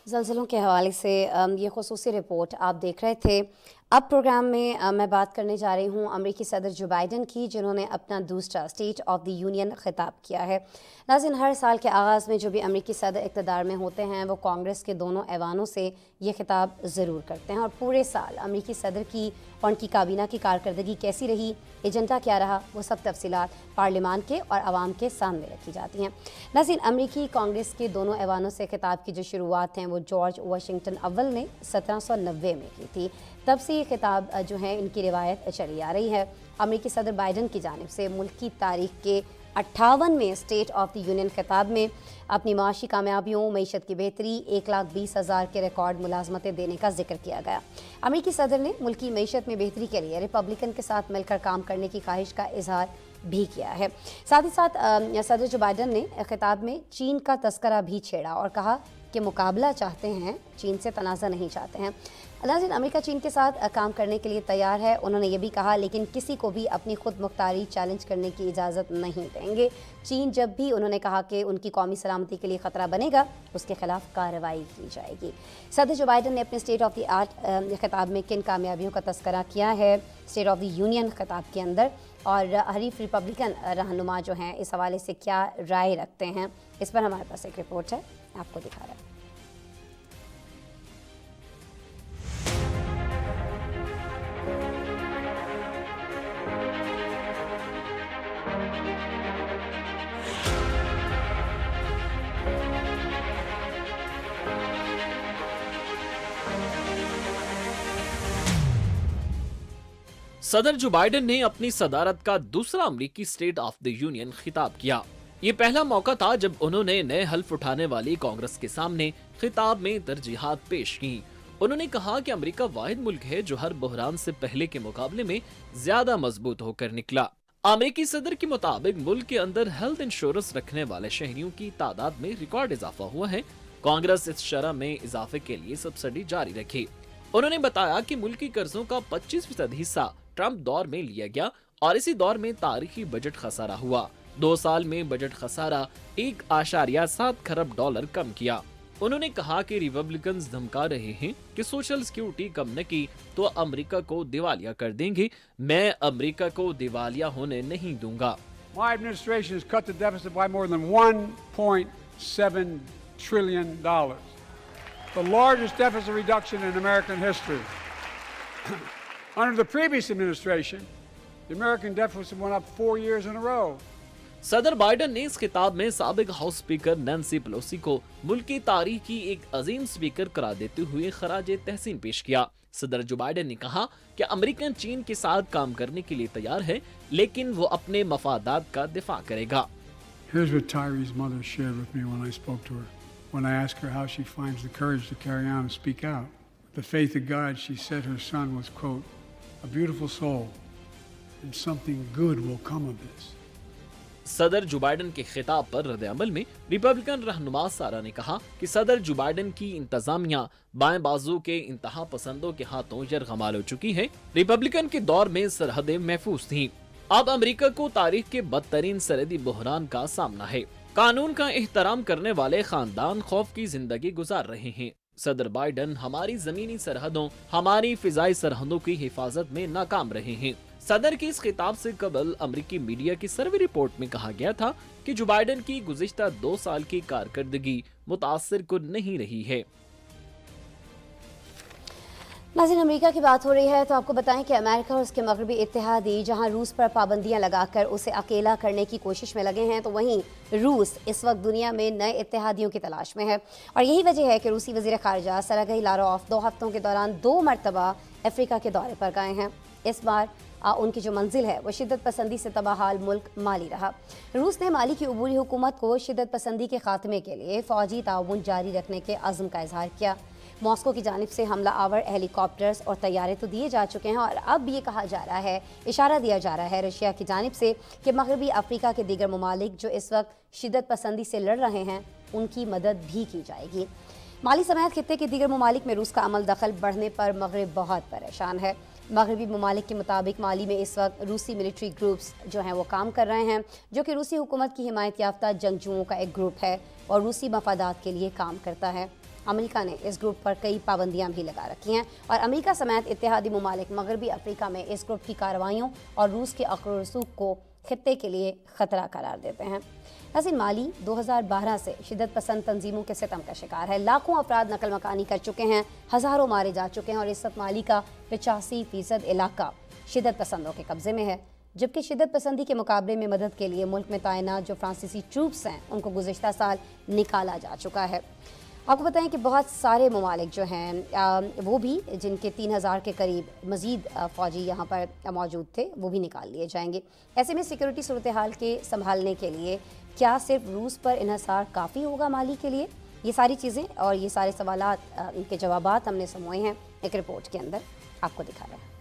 ज़लज़लों के हवाले से ये खुसूसी रिपोर्ट आप देख रहे थे। अब प्रोग्राम में मैं बात करने जा रही हूँ अमेरिकी सदर जो बाइडन की, जिन्होंने अपना दूसरा स्टेट ऑफ द यूनियन खिताब किया है। नाज़रीन, हर साल के आगाज़ में जो भी अमेरिकी सदर इक़्तिदार में होते हैं वो कांग्रेस के दोनों ऐवानों से ये खिताब ज़रूर करते हैं और पूरे साल अमेरिकी सदर की और उनकी काबीना की कारकर्दगी कैसी रही, एजेंडा क्या रहा, वो सब तफसीलात पार्लियामान के और आवाम के सामने रखी जाती हैं। नाज़रीन, अमेरिकी कांग्रेस के दोनों ऐवानों से खिताब की जो शुरुआत हैं वो जॉर्ज वाशिंगटन अव्वल ने 1790 में की थी। तब से ये खिताब जो है इनकी रिवायत चली आ रही है। अमेरिकी सदर बाइडन की जानिब से मुल्क की तारीख के 58वें स्टेट ऑफ द यूनियन खिताब में अपनी माशी कामयाबियों, मईशत की बेहतरी, 1,20,000 के रिकॉर्ड मुलाजमतें देने का जिक्र किया गया। अमेरिकी सदर ने मुल्क की मईशत में बेहतरी के लिए रिपब्लिकन के साथ मिलकर काम करने की ख्वाहिश का इजहार भी किया है। साथ ही साथ सदर जो बाइडन ने खिताब में चीन का तस्करा भी छेड़ा और कहा कि मुकाबला चाहते हैं, चीन से तनाज़ा नहीं चाहते हैं। नाज़रीन, अमेरिका चीन के साथ काम करने के लिए तैयार है। उन्होंने ये भी कहा, लेकिन किसी को भी अपनी खुद मुख्तारी चैलेंज करने की इजाज़त नहीं देंगे। चीन जब भी उन्होंने कहा कि उनकी कौमी सलामती के लिए ख़तरा बनेगा, उसके खिलाफ कार्रवाई की जाएगी। सदर जो बाइडन ने अपने स्टेट ऑफ द आर्ट खिताब में किन कामयाबियों का तस्करा किया है स्टेट ऑफ द यूनियन खिताब के अंदर, और हरीफ रिपब्लिकन रहनुमा जो हैं इस हवाले से क्या राय रखते हैं, इस पर हमारे पास एक रिपोर्ट है, आपको दिखा रहा है। सदर जो बाइडन ने अपनी सदारत का दूसरा अमेरिकी स्टेट ऑफ द यूनियन खिताब किया। ये पहला मौका था जब उन्होंने नए हल्फ उठाने वाली कांग्रेस के सामने खिताब में तरजीहात पेश की। उन्होंने कहा कि अमेरिका वाहिद मुल्क है जो हर बहरान से पहले के मुकाबले में ज्यादा मजबूत होकर निकला। अमेरिकी सदर के मुताबिक मुल्क के अंदर हेल्थ इंश्योरेंस रखने वाले शहरियों की तादाद में रिकॉर्ड इजाफा हुआ है। कांग्रेस इस शरह में इजाफे के लिए सब्सिडी जारी रखे। उन्होंने बताया कि मुल्की कर्जों का 25% हिस्सा ट्रंप दौर में लिया गया और इसी दौर में तारीखी बजट खसारा हुआ। 2 साल में बजट खसारा 1.7 खरब डॉलर कम किया। उन्होंने कहा कि रिपब्लिकन धमका रहे हैं कि सोशल सिक्योरिटी कम न की तो अमेरिका को दिवालिया कर देंगे। मैं अमेरिका को दिवालिया होने नहीं दूंगा। My administration has cut the deficit by more than $1.7 trillion, the largest deficit reduction in American history. Under the previous administration, the American deficit went up 4 years in a row. सदर Biden ने इस खिताब में साबिक house speaker Nancy Pelosi को मुल्क की तारीख की एक अजीम स्पीकर करार देते हुए खराज तहसीन पेश किया। सदर जो बाइडन ने कहा कि अमेरिकन चीन के साथ काम करने के लिए तैयार है, लेकिन वो अपने मफादात का दिफा करेगा। Here's what Tyree's mother shared with me when I spoke to her. When I asked her how she finds the courage to carry on and speak out. The faith of God, she said her son was, quote, a beautiful soul, and something good will come of this. सदर जो Biden के खिताब पर रद्द अमल में Republican रहनुमा सारा ने कहा कि सदर जो बाइडन की इंतजामिया बाएं बाजू के इंतहा पसंदों के हाथों यरगमाल हो चुकी है। रिपब्लिकन के दौर में सरहदें महफूज थीं। अब अमेरिका को तारीख के बदतरीन सरहदी बहरान का सामना है। कानून का एहतराम करने वाले खानदान खौफ की जिंदगी गुजार रहे हैं। सदर बाइडन हमारी जमीनी सरहदों, हमारी फिजाई सरहदों की हिफाजत में नाकाम रहे हैं। सदर के इस खिताब से कबल अमेरिकी मीडिया की सर्वे रिपोर्ट में कहा गया था कि जो बाइडन की गुज़िश्ता 2 साल की कारकर्दगी मुतासिर कुन नहीं रही है। नाज़रीन, अमेरिका की बात हो रही है तो आपको बताएं कि अमेरिका और उसके मगरबी इत्तेहादी जहां रूस पर पाबंदियां लगाकर उसे अकेला करने की कोशिश में लगे हैं, तो वहीं रूस इस वक्त दुनिया में नए इत्तेहादियों की तलाश में है। और यही वजह है कि रूसी वज़ीर ख़ारजा सरगई लारोफ 2 हफ्तों के दौरान 2 मरतबा अफ्रीका के दौरे पर गए हैं। इस बार उनकी जो मंजिल है वो शिद्दत पसंदी से तबाहाल मुल्क माली रहा। रूस ने माली की अबूरी हुकूमत को शिद्दत पसंदी के खात्मे के लिए फ़ौजी ताउन जारी रखने के अज़्म का इजहार किया। मॉस्को की जानिब से हमला आवर हेलीकॉप्टर्स और तैयारे तो दिए जा चुके हैं, और अब ये कहा जा रहा है, इशारा दिया जा रहा है रशिया की जानिब से कि मगरबी अफ्रीका के दीगर ममालिक जो इस वक्त शिद्दत पसंदी से लड़ रहे हैं उनकी मदद भी की जाएगी। माली समेत खित्ते के दीगर ममालिक में रूस का अमल दखल बढ़ने पर मगरब बहुत परेशान है। मगरबी ममालिक के मुताबिक माली में इस वक्त रूसी मिलिट्री ग्रुप्स जो हैं वो काम कर रहे हैं, जो कि रूसी हुकूमत की हिमायत याफ्ता जंगजुओं का एक ग्रुप है और रूसी मफादात के लिए काम करता है। अमेरिका ने इस ग्रुप पर कई पाबंदियां भी लगा रखी हैं और अमेरिका समेत इत्तेहादी ममालिक मगरबी अफ्रीका में इस ग्रुप की कार्रवाइयों और रूस के अक्र रसूख को खित्ते के लिए ख़तरा करार देते हैं। नाज़रीन, माली 2012 से शिद्दत पसंद तंजीमों के सितम का शिकार है। लाखों अफराद नकल मकानी कर चुके हैं, हज़ारों मारे जा चुके हैं और इस वक्त माली का 85% इलाका शिद्दत पसंदों के कब्ज़े में है। जबकि शिद्दत पसंदी के मुकाबले में मदद के लिए मुल्क में तैनात जो फ्रांसीसी ट्रूप्स हैं उनको गुज़िश्ता साल निकाला जा चुका है। आपको बताएं कि बहुत सारे ममालिक जो हैं वो भी, जिनके 3000 के करीब मज़ीद फ़ौजी यहाँ पर मौजूद थे, वो भी निकाल लिए जाएंगे। ऐसे में सिक्योरिटी सूरत हाल के संभालने के लिए क्या सिर्फ रूस पर इन्हसार काफ़ी होगा माली के लिए? ये सारी चीज़ें और ये सारे सवालात, इनके जवाबात हमने समोए हैं एक रिपोर्ट के अंदर, आपको दिखा रहे हैं।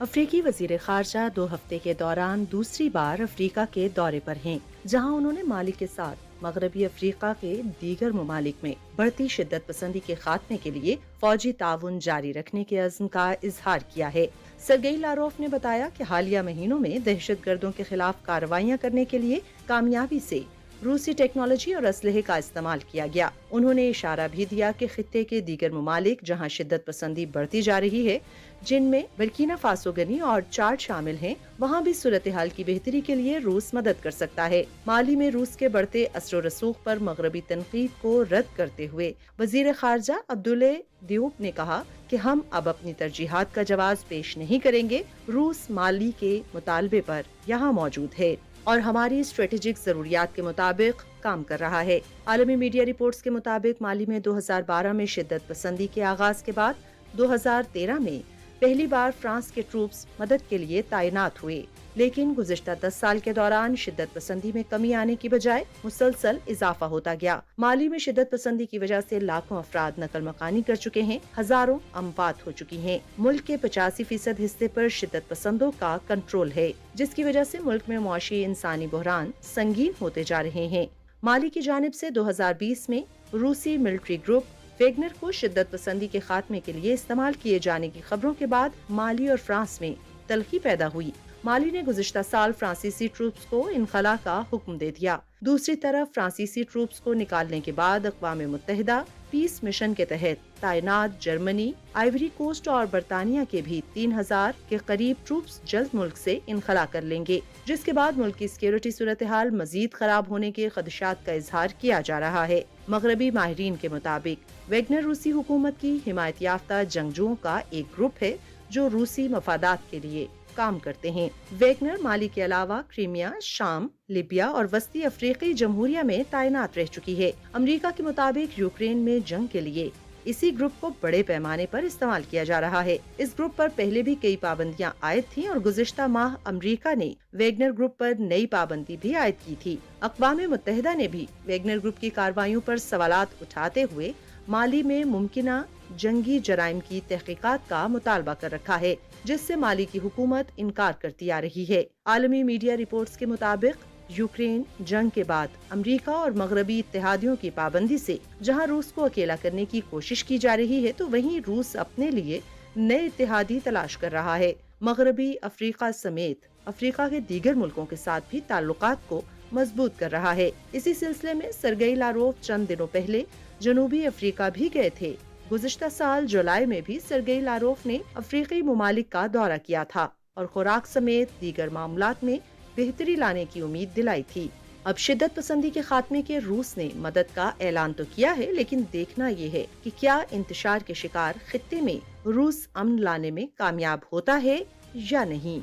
अफ्रीकी वजीर खारजा 2 हफ्ते के दौरान दूसरी बार अफ्रीका के दौरे पर हैं, जहां उन्होंने माली के साथ मगरबी अफ्रीका के दीगर ममालिक में बढ़ती शिद्दत पसंदी के खात्मे के लिए फौजी ताउन जारी रखने के अज़्म का इजहार किया है। सरगई लारोफ ने बताया कि हालिया महीनों में दहशतगर्दों के खिलाफ कार्रवाइयां करने के लिए कामयाबी से रूसी टेक्नोलॉजी और असलहे का इस्तेमाल किया गया। उन्होंने इशारा भी दिया कि खित्ते के दीगर ममालिक जहां शिद्दत पसंदी बढ़ती जा रही है, जिनमें बर्किना फासो गनी और चाड शामिल हैं, वहां भी सूरत हाल की बेहतरी के लिए रूस मदद कर सकता है। माली में रूस के बढ़ते असर रसूख पर मगरबी तनकीद को रद्द करते हुए वजीर खारजा अब्दुल्ले दियूब ने कहा कि हम अब अपनी तरजीहात का जवाब पेश नहीं करेंगे। रूस माली के मुतालबे पर यहाँ मौजूद है और हमारी स्ट्रेटेजिक जरूरियात के मुताबिक काम कर रहा है। आलमी मीडिया रिपोर्ट्स के मुताबिक माली में 2012 में शिद्दत पसंदी के आगाज के बाद 2013 में पहली बार फ्रांस के ट्रूप्स मदद के लिए तैनात हुए, लेकिन गुज़िश्ता 10 साल के दौरान शिद्दत पसंदी में कमी आने की बजाय मुसलसल इजाफा होता गया। माली में शिद्दत पसंदी की वजह से लाखों अफराद नकल मकानी कर चुके हैं, हजारों अमवात हो चुकी हैं। मुल्क के 85% हिस्से पर शिद्दत पसंदों का कंट्रोल है, जिसकी वजह से मुल्क में मुआशी इंसानी बहरान संगीन होते जा रहे हैं। माली की जानिब से 2020 में रूसी मिलिट्री ग्रुप वेगनर को शिद्दत पसंदी के खात्मे के लिए इस्तेमाल किए जाने की खबरों के बाद माली और फ्रांस में तलखी पैदा हुई। माली ने गुज़िश्ता साल फ्रांसीसी ट्रूप्स को इनखला का हुक्म दे दिया। दूसरी तरफ फ्रांसीसी ट्रूप्स को निकालने के बाद अक़वाम मुत्तहिदा पीस मिशन के तहत तैनात जर्मनी, आइवरी कोस्ट और बरतानिया के भी 3000 के करीब ट्रूप्स जल्द मुल्क से इनखला कर लेंगे, जिसके बाद मुल्क की सिक्योरिटी सूरत हाल मजीद खराब होने के खदशात का इजहार किया जा रहा है। मगरबी माहिरीन के मुताबिक वेगनर रूसी हुकूमत की हिमायत याफ्ता जंगजुओं का एक ग्रुप है जो रूसी मफादात के लिए काम करते हैं। वेगनर माली के अलावा क्रीमिया, शाम, लिबिया और वस्ती अफ्रीकी जमहूरिया में तैनात रह चुकी है। अमेरिका के मुताबिक यूक्रेन में जंग के लिए इसी ग्रुप को बड़े पैमाने पर इस्तेमाल किया जा रहा है। इस ग्रुप पर पहले भी कई पाबंदियां आयद थीं और गुज़िश्ता माह अमेरिका ने वेगनर ग्रुप पर नई पाबंदी भी आयद की थी। अक़वाम मुत्तहिदा ने भी वेगनर ग्रुप की कार्रवाइयों पर सवालात उठाते हुए माली में मुमकिना जंगी जराइम की तहकीकात का मुतालबा कर रखा है, जिससे माली की हुकूमत इनकार करती आ रही है। आलमी मीडिया रिपोर्ट्स के मुताबिक यूक्रेन जंग के बाद अमेरिका और मगरबी इत्तेहादियों की पाबंदी से जहां रूस को अकेला करने की कोशिश की जा रही है, तो वहीं रूस अपने लिए नए इत्तेहादी तलाश कर रहा है। मगरबी अफ्रीका समेत अफ्रीका के दीगर मुल्कों के साथ भी ताल्लुकात को मजबूत कर रहा है। इसी सिलसिले में सरगेई लारोव चंद दिनों पहले जनूबी अफ्रीका भी गए थे। गुज़िश्ता साल जुलाई में भी सरगेई लारोव ने अफ्रीकी ममालिक का दौरा किया था और खुराक समेत दीगर मामलात में बेहतरी लाने की उम्मीद दिलाई थी। अब शिद्दत पसंदी के खात्मे के रूस ने मदद का ऐलान तो किया है, लेकिन देखना ये है कि क्या इंतशार के शिकार खित्ते में रूस अमन लाने में कामयाब होता है या नहीं।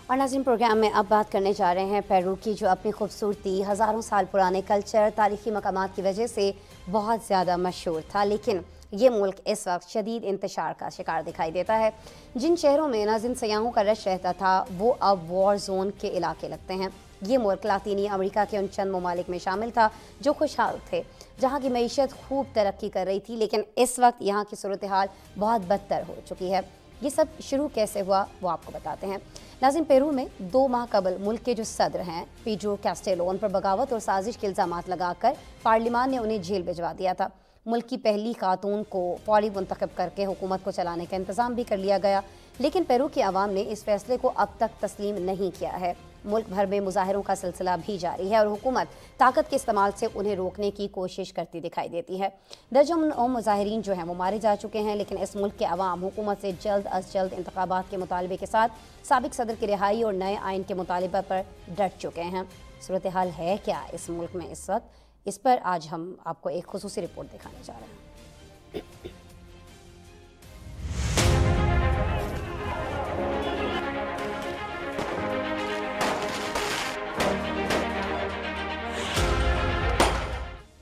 और नाज़रीन, प्रोग्राम में अब बात करने जा रहे हैं पेरू की, जो अपनी खूबसूरती, हज़ारों साल पुराने कल्चर, तारीख़ी मकामात की वजह से बहुत ज़्यादा मशहूर था, लेकिन ये मुल्क इस वक्त शदीद इंतशार का शिकार दिखाई देता है। जिन शहरों में नाज़रीन सयाहों का रश रहता था, वो अब वॉर जोन के इलाके लगते हैं। ये मुल्क लातीनी अमेरिका के उन चंद ममालिक में शामिल था जो खुशहाल थे, जहाँ की मईशत खूब तरक्की कर रही थी, लेकिन इस वक्त यहाँ की सूरत हाल बहुत बदतर हो चुकी है। ये सब शुरू कैसे हुआ वो आपको बताते हैं। नाज़रीन, पेरू में 2 माह कबल मुल्क के जो सदर हैं पीड्रो कैस्टेलो, उन पर बगावत और साजिश के इल्ज़ामात लगाकर पार्लियामान ने उन्हें जेल भिजवा दिया था। मुल्क की पहली खातून को फौरी मुंतखब करके हुकूमत को चलाने का इंतज़ाम भी कर लिया गया, लेकिन पेरू की आवाम ने इस फैसले को अब तक तस्लीम नहीं किया है। मुल्क भर में मुजाहरों का सिलसिला भी जारी है और हुकूमत ताकत के इस्तेमाल से उन्हें रोकने की कोशिश करती दिखाई देती है। दर्जनों मुजाहिरीन जो हैं वो मारे जा चुके हैं, लेकिन इस मुल्क के अवाम हुकूमत से जल्द अज जल्द इंतखाबात के मुतालबे के साथ साबिक सदर की रिहाई और नए आइन के मुतालबा पर डट चुके हैं। सूरत हाल है क्या इस मुल्क में इस वक्त, इस पर आज हम आपको एक खुसूसी रिपोर्ट दिखाने जा रहे हैं।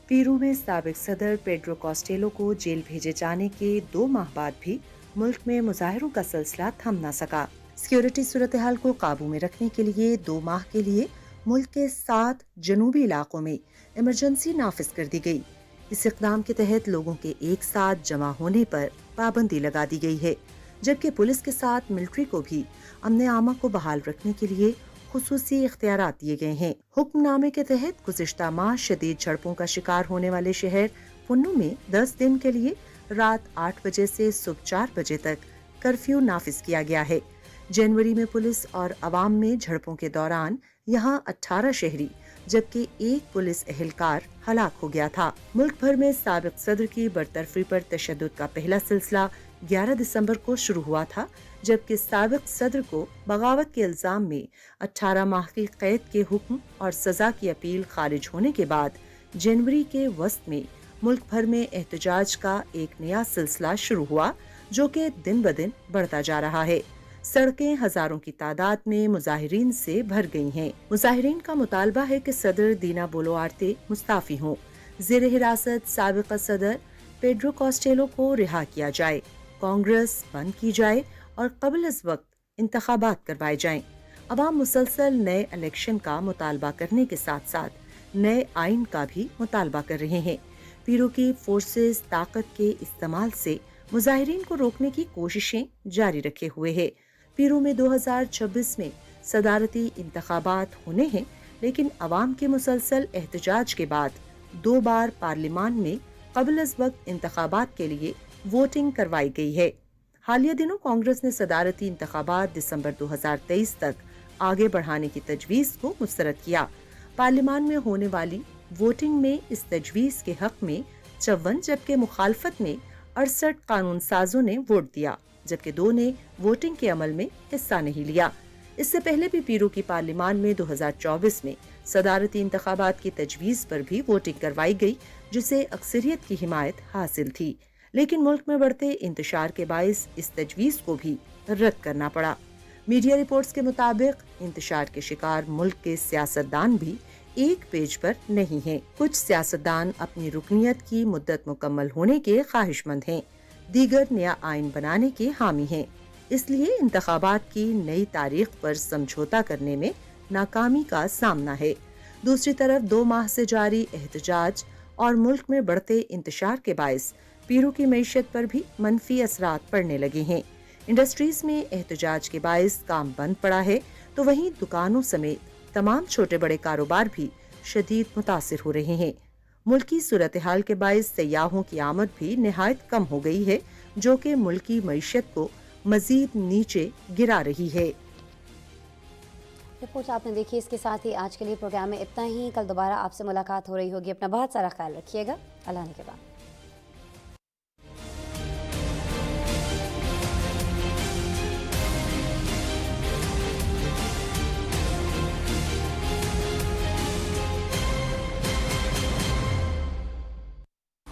पेरू में साबिक सदर पेड्रो कॉस्टेलो को जेल भेजे जाने के 2 माह बाद भी मुल्क में मुजाहिरों का सिलसिला थम न सका। सिक्योरिटी सूरत हाल को काबू में रखने के लिए 2 माह के लिए मुल्क के 7 जनूबी इलाकों में इमरजेंसी नाफिज कर दी गई। इस इक़दाम के तहत लोगों के एक साथ जमा होने पर पाबंदी लगा दी गई है, जबकि पुलिस के साथ मिलिट्री को भी अमन आमा को बहाल रखने के लिए खुसूसी इख्तियारात दिए गए हैं। हुक्मनामे के तहत गुज़िश्ता माह शदीद झड़पों का शिकार होने वाले शहर पुन्नू में 10 दिन के लिए रात 8 बजे से सुबह 4 बजे तक कर्फ्यू नाफिज किया गया है। जनवरी में पुलिस और अवाम में झड़पों के दौरान यहाँ 18 शहरी जबकि 1 पुलिस एहलकार हलाक हो गया था। मुल्क भर में साबिक सदर की बरतरफी पर तशद्दुद का पहला सिलसिला 11 दिसंबर को शुरू हुआ था, जबकि साबिक सदर को बगावत के इल्जाम में 18 माह की कैद के हुक्म और सजा की अपील खारिज होने के बाद जनवरी के वस्त में मुल्क भर में एहतजाज का एक नया सिलसिला शुरू हुआ, जो कि दिन ब दिन बढ़ता जा रहा है। सड़कें हजारों की तादाद में मुजाहिरीन से भर गई हैं। मुजाहिरीन का मुतालबा है कि सदर दीना बोलोआर्ते मुस्ताफी हों, ज़ेर हिरासत साबिक सदर पेड्रो कॉस्टेलो को रिहा किया जाए, कांग्रेस बंद की जाए और कबल इस वक्त इंतखाबात करवाए जाएं। अवाम मुसलसल नए इलेक्शन का मुतालबा करने के साथ साथ नए आइन का भी मुतालबा कर रहे हैं। पीरू की फोर्सेस ताकत के इस्तेमाल से मुजाहिरीन को रोकने की कोशिशें जारी रखे हुए है। पीरू में 2026 में सदारती इंतखाबात होने हैं, लेकिन अवाम के मुसलसल एहतजाज के बाद 2 बार पार्लियामान में कबल इस वक्त इंतखाबात के लिए वोटिंग करवाई गई है। हालिया दिनों कांग्रेस ने सदारती इंतखाबात दिसंबर 2023 तक आगे बढ़ाने की तजवीज़ को मुस्तरद किया। पार्लियामान में होने वाली वोटिंग में इस तजवीज़ के हक में 54 जबकि मुखालफत में 68 कानून साजों ने वोट दिया, जबकि 2 ने वोटिंग के अमल में हिस्सा नहीं लिया। इससे पहले भी पीरू की पार्लियामान में 2024 में सदारती इंतखाबात की तजवीज़ पर भी वोटिंग करवाई गई, जिसे अक्सरियत की हिमायत हासिल थी, लेकिन मुल्क में बढ़ते इंतशार के बाइस इस तजवीज़ को भी रद्द करना पड़ा। मीडिया रिपोर्ट्स के मुताबिक इंतशार के शिकार मुल्क के सियासतदान भी एक पेज पर नहीं हैं। कुछ सियासतदान अपनी रुकनियत की मुद्दत मुकम्मल होने के ख्वाहिशमंद हैं, दीगर नया आइन बनाने के हामी हैं। इसलिए इंतखाबात की नई तारीख पर समझौता करने में नाकामी का सामना है। दूसरी तरफ 2 माह से जारी एहतजाज और मुल्क में बढ़ते इंतशार के बायस पीरू की मईशत पर भी मनफी असरात पड़ने लगे हैं। इंडस्ट्रीज में एहतजाज के बायस काम बंद पड़ा है, तो वहीं दुकानों समेत तमाम छोटे बड़े कारोबार भी शदीद मुतासिर हो रहे हैं। मुल्की सूरत हाल के बायस सयाहों की आमद भी निहायत कम हो गई है, जो कि मुल्की मईशत को मजीद नीचे गिरा रही है। رپورٹ آپ نے دیکھی. اس کے ساتھ ہی آج کے لیے پروگرام میں اتنا ہی. کل دوبارہ آپ سے ملاقات ہو رہی ہوگی. اپنا بہت سارا خیال رکھیے گا. اللہ نے کے بعد.